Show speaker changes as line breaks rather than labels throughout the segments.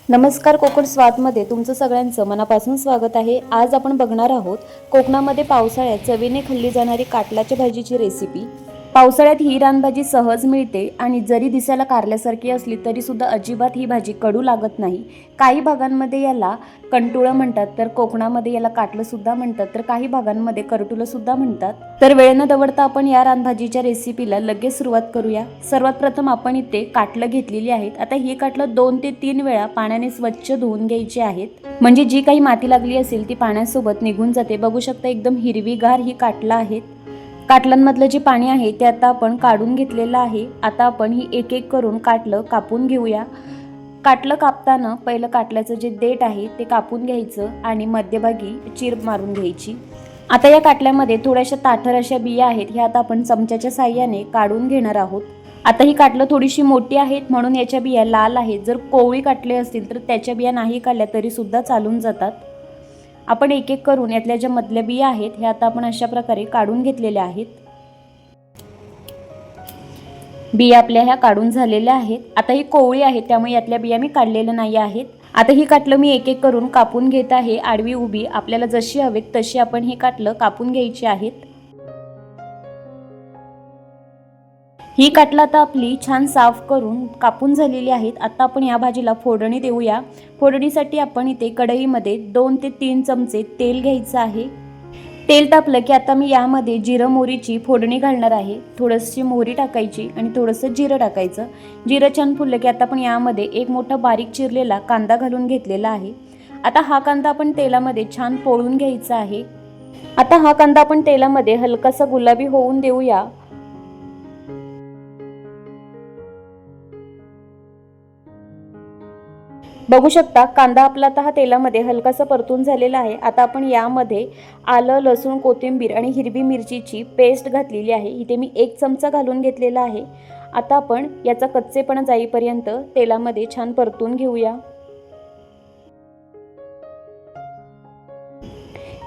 नमस्कार, कोकण स्वादमध्ये तुमचं सगळ्यांचं मनापासून स्वागत आहे। आज आपण बघणार आहोत कोकणामध्ये पावसाळ्यात चवीने खाल्ली जाणारी काटलाच्या भाजीची रेसिपी। पावसाळ्यात ही रानभाजी सहज मिळते आणि जरी दिसायला कारल्यासारखी असली तरी सुद्धा अजिबात ही भाजी कडू लागत नाही। काही भागांमध्ये याला कंटुळं म्हणतात, तर कोकणामध्ये याला काटलं सुद्धा म्हणतात, तर काही भागांमध्ये करटुलं सुद्धा म्हणतात। तर वेळ न दवडता आपण या रानभाजीच्या रेसिपीला लगेच सुरुवात करूया। सर्वात प्रथम आपण इथे काटलं घेतलेली आहेत। आता ही काटलं 2 ते 3 वेळा पाण्याने स्वच्छ धुवून घ्यायची आहेत, म्हणजे जी काही माती लागली असेल ती पाण्यासोबत निघून जाते। बघू शकता एकदम हिरवीगार ही काटलं आहेत। काटलांमधलं जे पाणी आहे ते आता आपण काढून घेतलेलं आहे। आता आपण ही एक एक करून काटलं कापून घेऊया। काटलं कापताना पहिलं काटल्याचं जे देठ आहे ते कापून घ्यायचं आणि मध्यभागी चीर मारून घ्यायची। आता या काटल्यामध्ये थोड्याशा ताठर अशा बिया आहेत, ह्या आता आपण चमच्याच्या साहाय्याने काढून घेणार आहोत। आता ही काटलं थोडीशी मोठी आहेत म्हणून याच्या बिया लाल आहेत। जर कोवळी काटले असतील तर त्याच्या बिया नाही काढल्या तरी सुद्धा चालून जातात। आपण एक एक करून यातल्या ज्या मधल्या बिया आहेत ह्या आता आपण अशा प्रकारे काढून घेतलेल्या आहेत। बिया आपल्या ह्या काढून झालेल्या आहेत। आता ही कोवळी आहे त्यामुळे यातल्या बिया मी काढलेल्या नाही आहेत। आता ही काटलं मी एक एक करून कापून घेत आहे, आडवी उभी आपल्याला जशी हवीत तशी आपण ही काटलं कापून घ्यायची आहेत। ही काटलं आता आपली छान साफ करून कापून झालेली आहेत। आता आपण या भाजीला फोडणी देऊया। फोडणीसाठी आपण इथे कढईमध्ये 2 ते 3 चमचे तेल घ्यायचं आहे। तेल तापलं की आता मी यामध्ये जिरं मोहरीची फोडणी घालणार आहे। थोडीशी मोहरी टाकायची आणि थोडंसं जिरं टाकायचं। जिरं छान फुललं की आता आपण यामध्ये एक मोठा बारीक चिरलेला कांदा घालून घेतलेला आहे। आता हा कांदा आपण तेलामध्ये छान पोळून घ्यायचा आहे। आता हा कांदा आपण तेलामध्ये हलकासा गुलाबी होऊन देऊया। बघू शकता कांदा आपला आता हा तेलामध्ये हलकासा परतून झालेला आहे। आता आपण यामध्ये आलं, लसूण, कोथिंबीर आणि हिरवी मिरचीची पेस्ट घातलेली आहे। इथे मी 1 चमचा घालून घेतलेला आहे। आता आपण याचा कच्चेपणा जाईपर्यंत तेलामध्ये छान परतून घेऊया।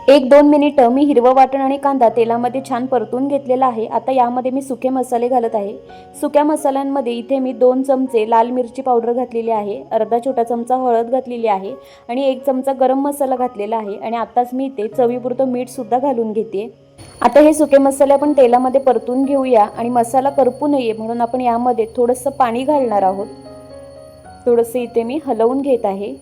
1-2 मिनिटं मी हिरवं वाटण आणि कांदा तेलामध्ये छान परतून घेतलेला आहे। आता यामध्ये मी सुके मसाले घालत आहे। सुक्या मसाल्यांमध्ये इथे मी 2 चमचे लाल मिरची पावडर घातलेली आहे, अर्धा छोटा चमचा हळद घातलेली आहे आणि 1 चमचा गरम मसाला घातलेला आहे आणि आताच मी इथे चवीपुरतं मीठ सुद्धा घालून घेते। आता हे सुके मसाले आपण तेलामध्ये परतून घेऊया आणि मसाला करपू नये म्हणून आपण यामध्ये थोडंसं पाणी घालणार आहोत। थोडंसं इथे मी हलवून घेत आहे।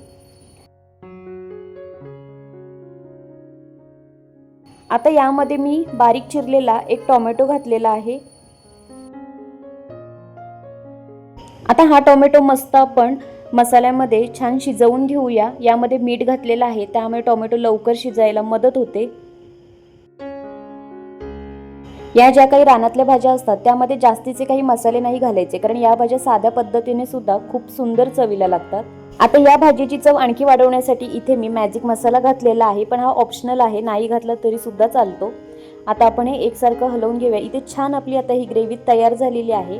आता यामध्ये मी बारीक चिरलेला एक टोमॅटो घातलेला आहे। आता हा टोमॅटो मस्त आपण मसाल्यामध्ये छान शिजवून घेऊया। यामध्ये मीठ घातलेलं आहे त्यामुळे टोमॅटो लवकर शिजायला मदत होते। या ज्या काही रानातल्या भाज्या असतात त्यामध्ये जास्तीचे काही मसाले नाही घालायचे, कारण या भाज्या साध्या पद्धतीने सुद्धा खूप सुंदर चवीला लागतात। आता या भाजीची चव आणखी वाढवण्यासाठी इथे मी मॅजिक मसाला घातलेला आहे, पण हा ऑप्शनल आहे, नाही घातला तरी सुद्धा चालतो। आता आपण हे एकसारखं हलवून घेऊया। इथे छान आपली आता ही ग्रेव्ही तयार झालेली आहे।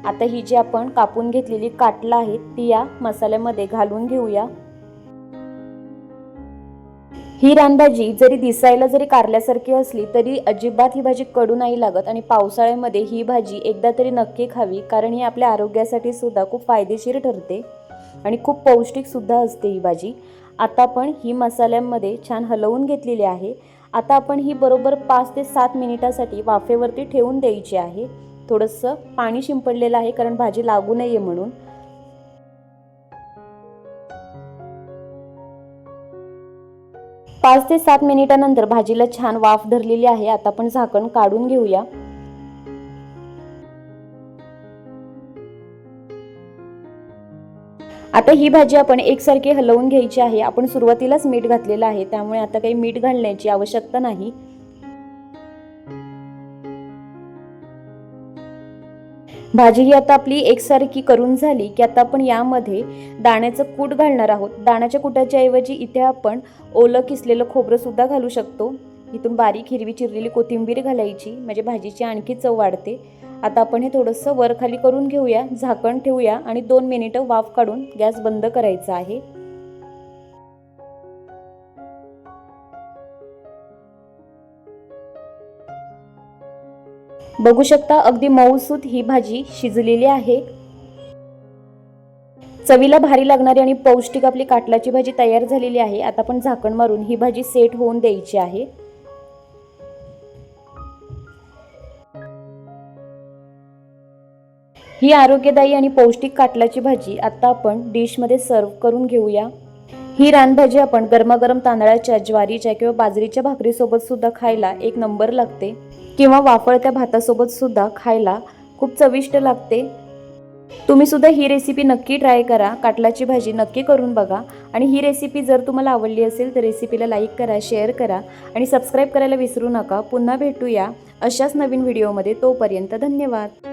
आता ही जी आपण कापून घेतलेली काटलं आहे ती या मसाल्यामध्ये घालून घेऊया। ही रानभाजी जरी दिसायला जरी कारल्यासारखी असली तरी अजिबात ही भाजी कडू नाही लागत आणि पावसाळ्यामध्ये ही भाजी एकदा तरी नक्की खावी, कारण ही आपल्या आरोग्यासाठी सुद्धा खूप फायदेशीर ठरते आणि खूप पौष्टिक सुद्धा असते ही भाजी। आता आपण ही मसाल्यामध्ये छान हलवून घेतलेली आहे। आता आपण ही बरोबर 5 ते 7 मिनिटासाठी वाफेवरती ठेवून द्यायची आहे। थोडंसं पाणी शिंपडलेलं आहे कारण भाजी लागू नये म्हणून। 5 ते 7 मिनिटानंतर भाजीला छान वाफ धरलेली आहे। आता आपण झाकण काढून घेऊया। आता ही भाजी आपण एकसारखी हलवून घ्यायची आहे। आपण सुरुवातीलाच मीठ घातलेलं आहे त्यामुळे आता काही मीठ घालण्याची आवश्यकता नाही। भाजी ही आता आपली एकसारखी करून झाली की आता आपण यामध्ये दाण्याचं कूट घालणार आहोत। दाण्याच्या कुटाच्या ऐवजी इथे आपण ओलं किसलेलं खोबरं सुद्धा घालू शकतो। इथून बारीक हिरवी चिरलेली कोथिंबीर घालायची, म्हणजे भाजीची आणखी चव वाढते। आता आपण हे थोडंसं वर खाली करून घेऊया, झाकण ठेवूया आणि 2 मिनिटं वाफ काढून गॅस बंद करायचा आहे। बघू शकता अगदी मऊसूत ही भाजी शिजलेली आहे। चवीला भारी लागणारी आणि पौष्टिक आपली काटलाची भाजी तयार झालेली आहे। आता आपण झाकण मारून ही भाजी सेट होऊन द्यायची आहे। ही आरोग्यदायी आणि पौष्टिक काटलाची भाजी आता आपण डिशमध्ये सर्व करून घेऊया। ही रानभाजी आपण गरमागरम तांदळाच्या, ज्वारीच्या किंवा बाजरीच्या भाकरीसोबत सुद्धा खायला एक नंबर लागते किंवा वाफळत्या भातासोबत सुद्धा खायला खूप चविष्ट लागते। तुम्ही सुद्धा ही रेसिपी नक्की ट्राय करा, काटलाची भाजी नक्की करून बघा। आणि ही रेसिपी जर तुम्हाला आवडली असेल तर रेसिपीला लाईक करा, शेअर करा आणि सबस्क्राईब करायला विसरू नका। पुन्हा भेटूया अशाच नवीन व्हिडिओमध्ये, तोपर्यंत धन्यवाद।